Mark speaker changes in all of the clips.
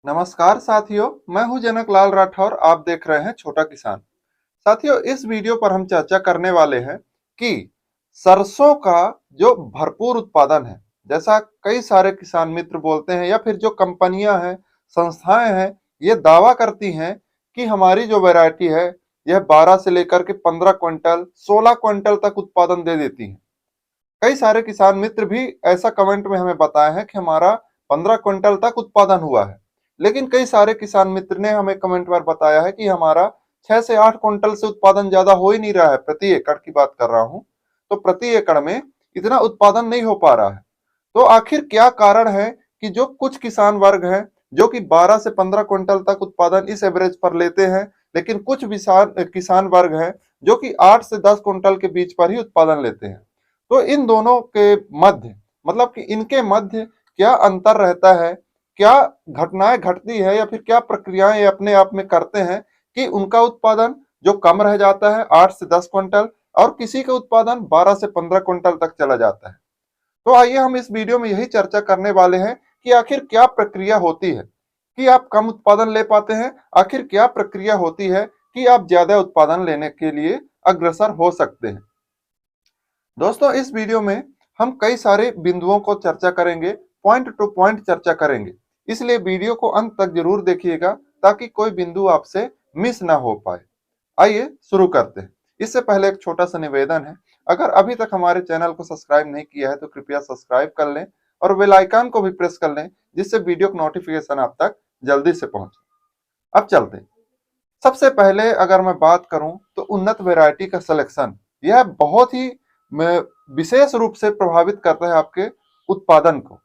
Speaker 1: नमस्कार साथियों, मैं हूं जनक लाल राठौर। आप देख रहे हैं छोटा किसान। साथियों, इस वीडियो पर हम चर्चा करने वाले हैं कि सरसों का जो भरपूर उत्पादन है, जैसा कई सारे किसान मित्र बोलते हैं या फिर जो कंपनियां हैं, संस्थाएं हैं, ये दावा करती हैं कि हमारी जो वैरायटी है यह 12 से लेकर के 15 क्विंटल 16 क्विंटल तक उत्पादन दे देती है। कई सारे किसान मित्र भी ऐसा कमेंट में हमें बताए हैं कि हमारा 15 क्विंटल तक उत्पादन हुआ है। लेकिन कई सारे किसान मित्र ने हमें कमेंट पर बताया है कि हमारा 6 से 8 क्विंटल से उत्पादन ज्यादा हो ही नहीं रहा है। प्रति एकड़ की बात कर रहा हूं, तो प्रति एकड़ में इतना उत्पादन नहीं हो पा रहा है। तो आखिर क्या कारण है कि जो कुछ किसान वर्ग हैं जो कि 12 से 15 क्विंटल तक उत्पादन इस एवरेज पर लेते हैं, लेकिन कुछ किसान वर्ग हैं जो कि 8 से 10 क्विंटल के बीच पर ही उत्पादन लेते हैं। तो इन दोनों के मध्य, मतलब कि इनके मध्य क्या अंतर रहता है, क्या घटनाएं घटती है या फिर क्या प्रक्रियाएं अपने आप में करते हैं कि उनका उत्पादन जो कम रह जाता है 8 से 10 क्विंटल और किसी का उत्पादन 12 से 15 क्विंटल तक चला जाता है। तो आइए हम इस वीडियो में यही चर्चा करने वाले हैं कि आखिर क्या प्रक्रिया होती है कि आप कम उत्पादन ले पाते हैं, आखिर क्या प्रक्रिया होती है कि आप ज्यादा उत्पादन लेने के लिए अग्रसर हो सकते हैं। दोस्तों, इस वीडियो में हम कई सारे बिंदुओं को चर्चा करेंगे, पॉइंट टू पॉइंट चर्चा करेंगे, इसलिए वीडियो को अंत तक जरूर देखिएगा ताकि कोई बिंदु आपसे मिस ना हो पाए। आइए शुरू करते हैं। इससे पहले एक छोटा सा निवेदन है, अगर अभी तक हमारे चैनल को सब्सक्राइब नहीं किया है तो कृपया सब्सक्राइब कर लें और बेल आइकन को भी प्रेस कर लें, जिससे वीडियो का नोटिफिकेशन आप तक जल्दी से पहुंचे। अब चलते हैं। सबसे पहले अगर मैं बात करूं तो उन्नत वैरायटी का सिलेक्शन, यह बहुत ही विशेष रूप से प्रभावित करता है आपके उत्पादन को।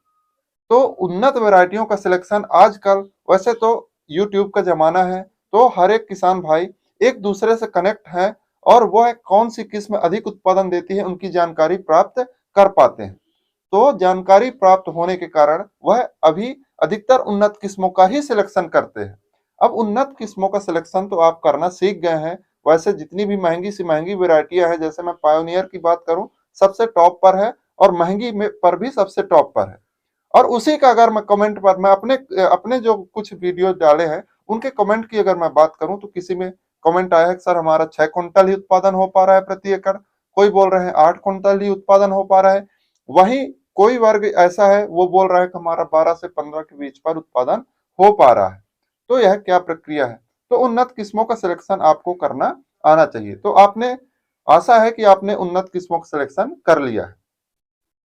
Speaker 1: तो उन्नत वैरायटियों का सिलेक्शन आजकल, वैसे तो यूट्यूब का जमाना है, तो हर एक किसान भाई एक दूसरे से कनेक्ट है और वह कौन सी किस्म अधिक उत्पादन देती है उनकी जानकारी प्राप्त कर पाते हैं। तो जानकारी प्राप्त होने के कारण वह अभी अधिकतर उन्नत किस्मों का ही सिलेक्शन करते हैं। अब उन्नत किस्मों का सिलेक्शन तो आप करना सीख गए हैं। वैसे जितनी भी महंगी सी महंगी वैरायटियां हैं, जैसे मैं पायोनियर की बात करूं, सबसे टॉप पर है और महंगी में पर भी सबसे टॉप पर है। और उसी का अगर मैं कमेंट पर मैं अपने अपने जो कुछ वीडियो डाले हैं उनके कमेंट की अगर मैं बात करूं, तो किसी में कमेंट आया है कि सर हमारा 6 क्विंटल ही उत्पादन हो पा रहा है प्रति एकड़, कोई बोल रहे हैं 8 क्विंटल ही उत्पादन हो पा रहा है, वहीं कोई वर्ग ऐसा है वो बोल रहा है कि हमारा 12 से 15 के बीच पर उत्पादन हो पा रहा है। तो यह क्या प्रक्रिया है? तो उन्नत किस्मों का सिलेक्शन आपको करना आना चाहिए। तो आपने, आशा है कि आपने उन्नत किस्मों का सिलेक्शन कर लिया है।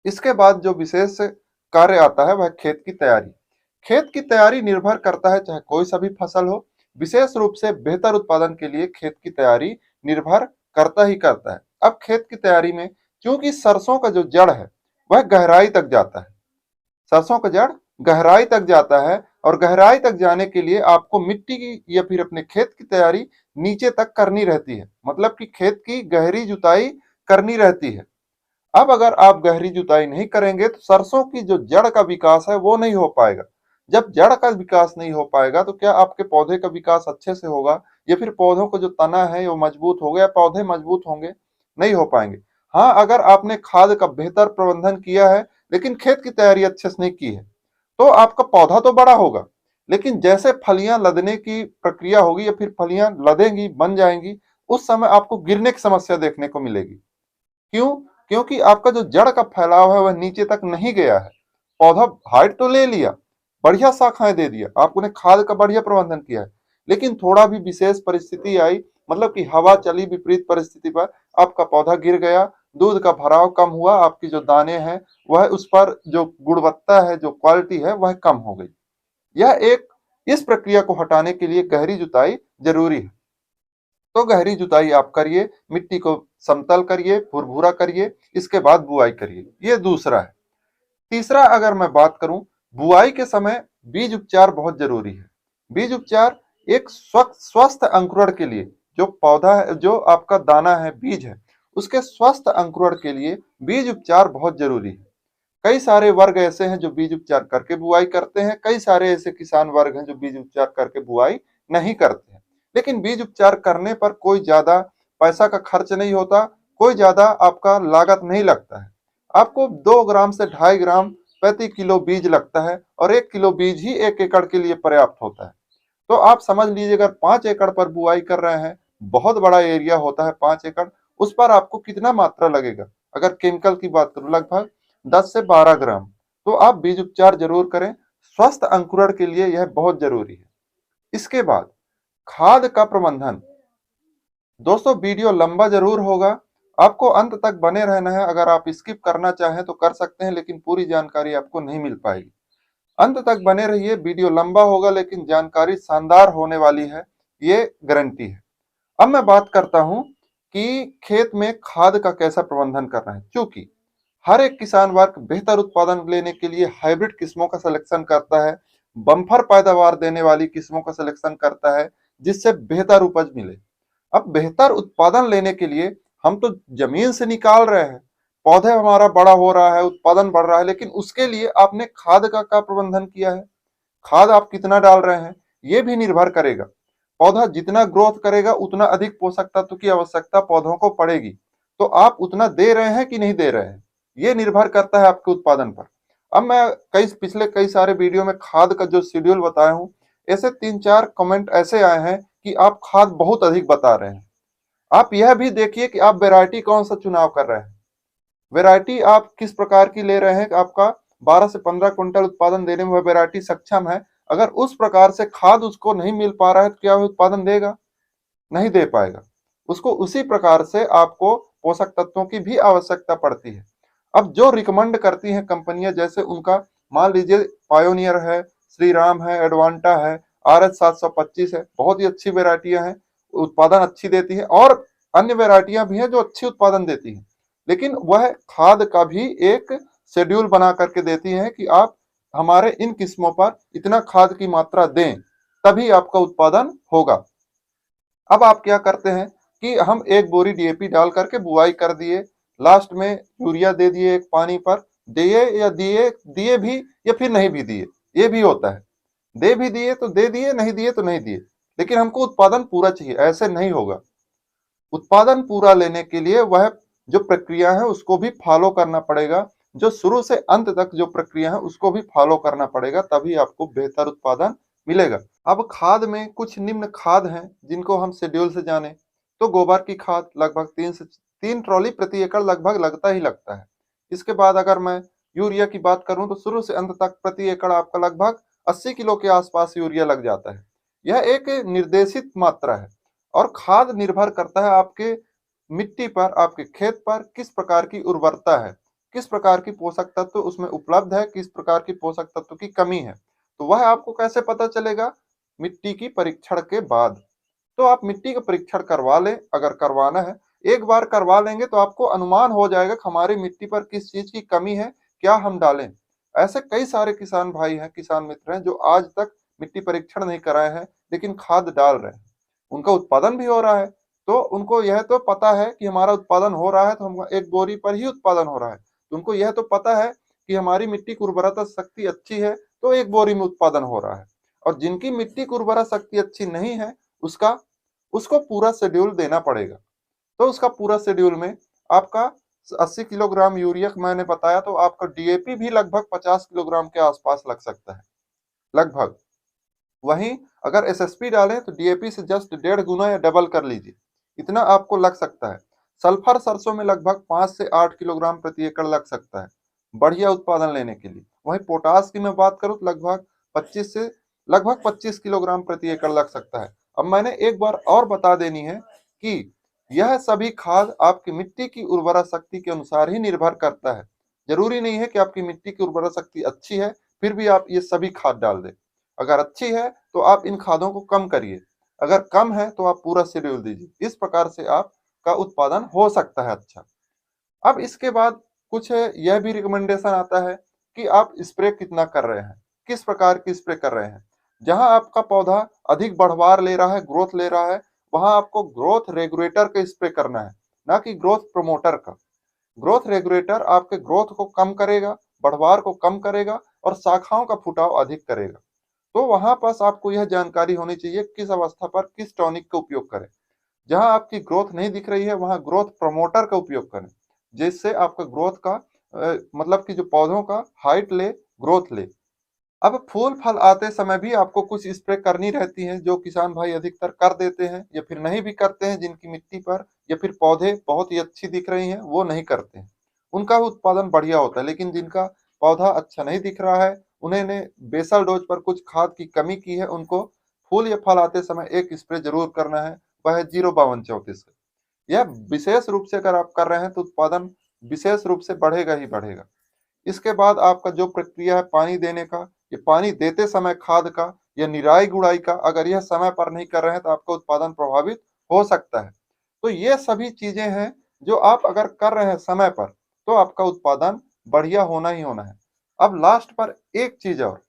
Speaker 1: इसके बाद जो विशेष कार्य आता है वह खेत की तैयारी। खेत की तैयारी निर्भर करता है चाहे कोई सा भी फसल हो, विशेष रूप से बेहतर उत्पादन के लिए खेत की तैयारी निर्भर करता ही करता है। अब खेत की तैयारी में क्योंकि सरसों का जो जड़ है वह गहराई तक जाता है, सरसों का जड़ गहराई तक जाता है और गहराई तक जाने के लिए आपको मिट्टी की या फिर अपने खेत की तैयारी नीचे तक करनी रहती है, मतलब कि खेत की गहरी जुताई करनी रहती है। अब अगर आप गहरी जुताई नहीं करेंगे तो सरसों की जो जड़ का विकास है वो नहीं हो पाएगा। जब जड़ का विकास नहीं हो पाएगा तो क्या आपके पौधे का विकास अच्छे से होगा या फिर पौधों का जो तना है वो मजबूत होगा या पौधे मजबूत होंगे? नहीं हो पाएंगे। हाँ, अगर आपने खाद का बेहतर प्रबंधन किया है लेकिन खेत की तैयारी अच्छे से नहीं की है, तो आपका पौधा तो बड़ा होगा, लेकिन जैसे फलियां लदने की प्रक्रिया होगी या फिर फलियां लदेंगी, बन जाएंगी, उस समय आपको गिरने की समस्या देखने को मिलेगी। क्यों? क्योंकि आपका जो जड़ का फैलाव है वह नीचे तक नहीं गया है। पौधा हाइट तो ले लिया, बढ़िया शाखाएं दे दिया, आपने खाद का बढ़िया प्रबंधन किया है, लेकिन थोड़ा भी विशेष परिस्थिति आई, मतलब कि हवा चली विपरीत परिस्थिति पर, आपका पौधा गिर गया, दूध का भराव कम हुआ, आपकी जो दाने हैं वह, उस पर जो गुणवत्ता है, जो क्वालिटी है वह कम हो गई। यह एक, इस प्रक्रिया को हटाने के लिए गहरी जुताई जरूरी है। तो गहरी जुताई आप करिए, मिट्टी को समतल करिए, भुरभुरा करिए, इसके बाद बुआई करिए। ये दूसरा है। तीसरा अगर मैं बात करूं, बुआई के समय बीज उपचार बहुत जरूरी है। बीज उपचार एक स्वस्थ अंकुरण के लिए, जो पौधा है, जो आपका दाना है, बीज है, उसके स्वस्थ अंकुरण के लिए बीज उपचार बहुत जरूरी है। कई सारे वर्ग ऐसे हैं जो बीज उपचार करके बुआई करते हैं, कई सारे ऐसे किसान वर्ग हैं जो बीज उपचार करके बुआई नहीं करते हैं। लेकिन बीज उपचार करने पर कोई ज्यादा पैसा का खर्च नहीं होता, कोई ज्यादा आपका लागत नहीं लगता है। आपको 2 ग्राम से 2.5 ग्राम किलो बीज लगता है और 1 किलो बीज ही 1 एकड़ के लिए पर्याप्त होता है। तो आप समझ लीजिए अगर 5 एकड़ पर बुआई कर रहे हैं, बहुत बड़ा एरिया होता है 5 एकड़, उस पर आपको कितना मात्रा लगेगा? अगर केमिकल की बात करूं लगभग 10 से 12 ग्राम। तो आप बीज उपचार जरूर करें, स्वस्थ अंकुरण के लिए यह बहुत जरूरी है। इसके बाद खाद का प्रबंधन। दोस्तों वीडियो लंबा जरूर होगा, आपको अंत तक बने रहना है। अगर आप स्किप करना चाहें तो कर सकते हैं, लेकिन पूरी जानकारी आपको नहीं मिल पाएगी। अंत तक बने रहिए, वीडियो लंबा होगा लेकिन जानकारी शानदार होने वाली है, ये गारंटी है। अब मैं बात करता हूं कि खेत में खाद का कैसा प्रबंधन करना है। चूंकि हर एक किसान वर्ग बेहतर उत्पादन लेने के लिए हाइब्रिड किस्मों का सिलेक्शन करता है, बम्पर पैदावार देने वाली किस्मों का सिलेक्शन करता है, जिससे बेहतर उपज मिले। अब बेहतर उत्पादन लेने के लिए हम तो जमीन से निकाल रहे हैं, पौधे हमारा बड़ा हो रहा है, उत्पादन बढ़ रहा है, लेकिन उसके लिए आपने खाद का क्या प्रबंधन किया है? खाद आप कितना डाल रहे हैं, ये भी निर्भर करेगा। पौधा जितना ग्रोथ करेगा उतना अधिक पोषक तत्व की आवश्यकता पौधों को पड़ेगी। तो आप उतना दे रहे हैं कि नहीं दे रहे हैं, ये निर्भर करता है आपके उत्पादन पर। अब मैं पिछले कई सारे वीडियो में खाद का जो शेड्यूल बताया हूं, ऐसे 3-4 कमेंट ऐसे आए हैं कि आप खाद बहुत अधिक बता रहे हैं। आप यह भी देखिए कि आप वैरायटी कौन सा चुनाव कर रहे हैं, वैरायटी आप किस प्रकार की ले रहे हैं। आपका 12 से 15 क्विंटल उत्पादन देने में वह वैरायटी सक्षम है, अगर उस प्रकार से खाद उसको नहीं मिल पा रहा है तो क्या वह उत्पादन देगा? नहीं दे पाएगा। उसको उसी प्रकार से आपको पोषक तत्वों की भी आवश्यकता पड़ती है। अब जो रिकमेंड करती हैं कंपनियां, जैसे उनका मान लीजिए पायोनियर है, श्रीराम है, एडवांटा है, RH 725 है, बहुत ही अच्छी वैरायटियां हैं, उत्पादन अच्छी देती है। और अन्य वैरायटियां भी हैं जो अच्छी उत्पादन देती हैं, लेकिन वह खाद का भी एक शेड्यूल बना करके देती है कि आप हमारे इन किस्मों पर इतना खाद की मात्रा दें, तभी आपका उत्पादन होगा। अब आप क्या करते हैं कि हम एक बोरी DAP डाल करके बुआई कर दिए, लास्ट में यूरिया दे दिए एक पानी पर, दिए या दिए दिए भी या फिर नहीं भी दिए, ये भी होता है। दे भी दिए तो दे दिए, नहीं दिए तो नहीं दिए, लेकिन हमको उत्पादन पूरा चाहिए, ऐसे नहीं होगा। उत्पादन पूरा लेने के लिए वह जो प्रक्रिया है उसको भी फॉलो करना पड़ेगा, जो शुरू से अंत तक जो प्रक्रिया है उसको भी फॉलो करना पड़ेगा, तभी आपको बेहतर उत्पादन मिलेगा। अब खाद में कुछ निम्न खाद हैं जिनको हम शेड्यूल से जाने तो गोबर की खाद लगभग 3 ट्रॉली प्रति एकड़ लगभग लगता ही लगता है। इसके बाद अगर मैं यूरिया की बात करूं तो शुरू से अंत तक प्रति एकड़ आपका लगभग 80 किलो के आसपास यूरिया लग जाता है। यह एक निर्देशित मात्रा है और खाद निर्भर करता है आपके मिट्टी पर, आपके खेत पर किस प्रकार की उर्वरता है, किस प्रकार की पोषक तत्व उसमें उपलब्ध है, किस प्रकार की पोषक तत्व की कमी है। तो वह आपको कैसे पता चलेगा? मिट्टी की परीक्षण के बाद। तो आप मिट्टी का परीक्षण करवा लें, अगर करवाना है। एक बार करवा लेंगे तो आपको अनुमान हो जाएगा कि हमारी मिट्टी पर किस चीज की कमी है, क्या हम डालें। ऐसे कई सारे किसान भाई हैं, किसान मित्र हैं जो आज तक मिट्टी परीक्षण नहीं कराए हैं लेकिन खाद डाल रहे हैं, उनका उत्पादन भी हो रहा है। तो उनको यह तो पता है कि हमारा उत्पादन हो रहा है, तो हम एक बोरी पर ही उत्पादन हो रहा है, तो उनको यह तो पता है कि हमारी मिट्टी की उर्वरता शक्ति अच्छी है तो एक बोरी में उत्पादन हो रहा है। और जिनकी मिट्टी की उर्वरा शक्ति अच्छी नहीं है, उसका उसको पूरा शेड्यूल देना पड़ेगा। तो उसका पूरा शेड्यूल में आपका 80 किलोग्राम यूरिया मैंने बताया, तो आपका DAP भी लगभग 50 किलोग्राम के आसपास लग सकता है, लगभग। वहीं अगर SSP डालें तो DAP से जस्ट 1.5 गुना या डबल कर लीजिए, इतना आपको लग सकता है। सल्फर सरसों में लगभग 5 से 8 किलोग्राम प्रति एकड़ लग सकता है, बढ़िया उत्पादन लेने के लिए। वहीं पोटास की मैं बात करूं तो लगभग 25 किलोग्राम प्रति एकड़ लग सकता है। अब मैंने एक बार और बता देनी है कि यह सभी खाद आपकी मिट्टी की उर्वरा शक्ति के अनुसार ही निर्भर करता है। जरूरी नहीं है कि आपकी मिट्टी की उर्वरा शक्ति अच्छी है फिर भी आप ये सभी खाद डाल दें। अगर अच्छी है तो आप इन खादों को कम करिए, अगर कम है तो आप पूरा शेड्यूल दीजिए। इस प्रकार से आपका उत्पादन हो सकता है अच्छा। अब इसके बाद कुछ यह भी रिकमेंडेशन आता है कि आप स्प्रे कितना कर रहे हैं, किस प्रकार की स्प्रे कर रहे हैं। जहां आपका पौधा अधिक बढ़वार ले रहा है, ग्रोथ ले रहा है, वहां आपको ग्रोथ रेगुलेटर का स्प्रे करना है, ना कि ग्रोथ प्रमोटर का। ग्रोथ रेगुलेटर आपके ग्रोथ को कम करेगा, बढ़वार को कम करेगा और शाखाओं का फुटाव अधिक करेगा। तो वहां पास आपको यह जानकारी होनी चाहिए किस अवस्था पर किस टॉनिक का उपयोग करें। जहां आपकी ग्रोथ नहीं दिख रही है वहां ग्रोथ प्रमोटर का उपयोग करें, जिससे आपका ग्रोथ का मतलब कि जो पौधों का हाइट ले ग्रोथ ले। अब फूल फल आते समय भी आपको कुछ स्प्रे करनी रहती है, जो किसान भाई अधिकतर कर देते हैं या फिर नहीं भी करते हैं, जिनकी मिट्टी पर या फिर पौधे बहुत ही अच्छी दिख रही हैं वो नहीं करते हैं, उनका उत्पादन बढ़िया होता है। लेकिन जिनका पौधा अच्छा नहीं दिख रहा है, उन्हें ने बेसल डोज पर कुछ खाद की कमी की है, उनको फूल या फल आते समय एक स्प्रे जरूर करना है, वह है 05234। यह विशेष रूप से अगर आप कर रहे हैं तो उत्पादन विशेष रूप से बढ़ेगा ही बढ़ेगा। इसके बाद आपका जो प्रक्रिया है पानी देने का, ये पानी देते समय खाद का या निराई गुड़ाई का अगर यह समय पर नहीं कर रहे हैं तो आपका उत्पादन प्रभावित हो सकता है। तो ये सभी चीजें हैं जो आप अगर कर रहे हैं समय पर तो आपका उत्पादन बढ़िया होना ही होना है। अब लास्ट पर एक चीज और,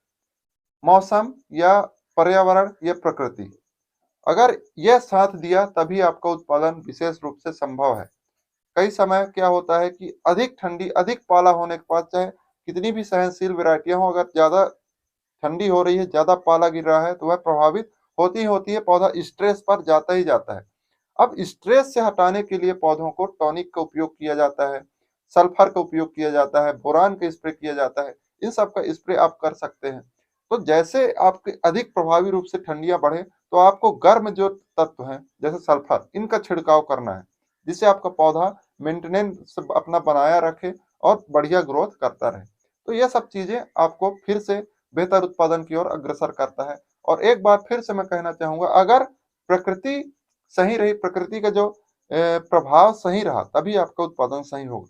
Speaker 1: मौसम या पर्यावरण या प्रकृति अगर यह साथ दिया तभी आपका उत्पादन विशेष रूप से संभव है। कई समय क्या होता है कि अधिक ठंडी, अधिक पाला होने के बाद चाहे कितनी भी सहनशील वैरायटियां हो, अगर ज्यादा ठंडी हो रही है, ज्यादा पाला गिर रहा है तो वह प्रभावित होती ही होती है, पौधा स्ट्रेस पर जाता ही जाता है। अब स्ट्रेस से हटाने के लिए पौधों को टॉनिक का उपयोग किया जाता है, सल्फर का उपयोग किया जाता है, बोरान का स्प्रे किया जाता है, इन सब का स्प्रे आप कर सकते हैं। तो जैसे आपके अधिक प्रभावी रूप से ठंडियां बढ़े तो आपको गर्म जो तत्व हैं जैसे सल्फर, इनका छिड़काव करना है, जिससे आपका पौधा मेंटेनेंस अपना बनाया रखे और बढ़िया ग्रोथ करता रहे। तो ये सब चीजें आपको फिर से बेहतर उत्पादन की ओर अग्रसर करता है। और एक बात फिर से मैं कहना चाहूंगा, अगर प्रकृति सही रही, प्रकृति का जो प्रभाव सही रहा तभी आपका उत्पादन सही होगा,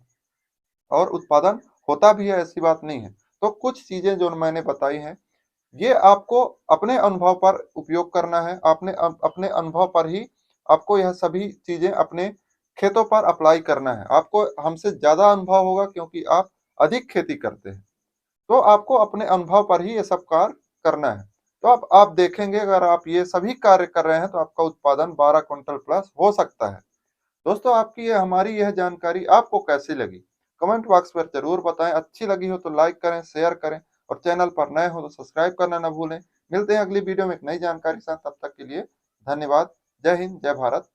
Speaker 1: और उत्पादन होता भी है, ऐसी बात नहीं है। तो कुछ चीजें जो मैंने बताई हैं ये आपको अपने अनुभव पर उपयोग करना है, आपने अपने अनुभव पर ही आपको यह सभी चीजें अपने खेतों पर अप्लाई करना है। आपको हमसे ज्यादा अनुभव होगा क्योंकि आप अधिक खेती करते हैं, तो आपको अपने अनुभव पर ही ये सब कार्य करना है। तो आप देखेंगे अगर आप ये सभी कार्य कर रहे हैं तो आपका उत्पादन 12 क्विंटल प्लस हो सकता है। दोस्तों आपकी ये हमारी यह जानकारी आपको कैसी लगी, कमेंट बॉक्स पर जरूर बताएं। अच्छी लगी हो तो लाइक करें, शेयर करें, और चैनल पर नए हो तो सब्सक्राइब करना ना भूलें। मिलते हैं अगली वीडियो में एक नई जानकारी के साथ, तब तक के लिए धन्यवाद। जय हिंद, जय भारत।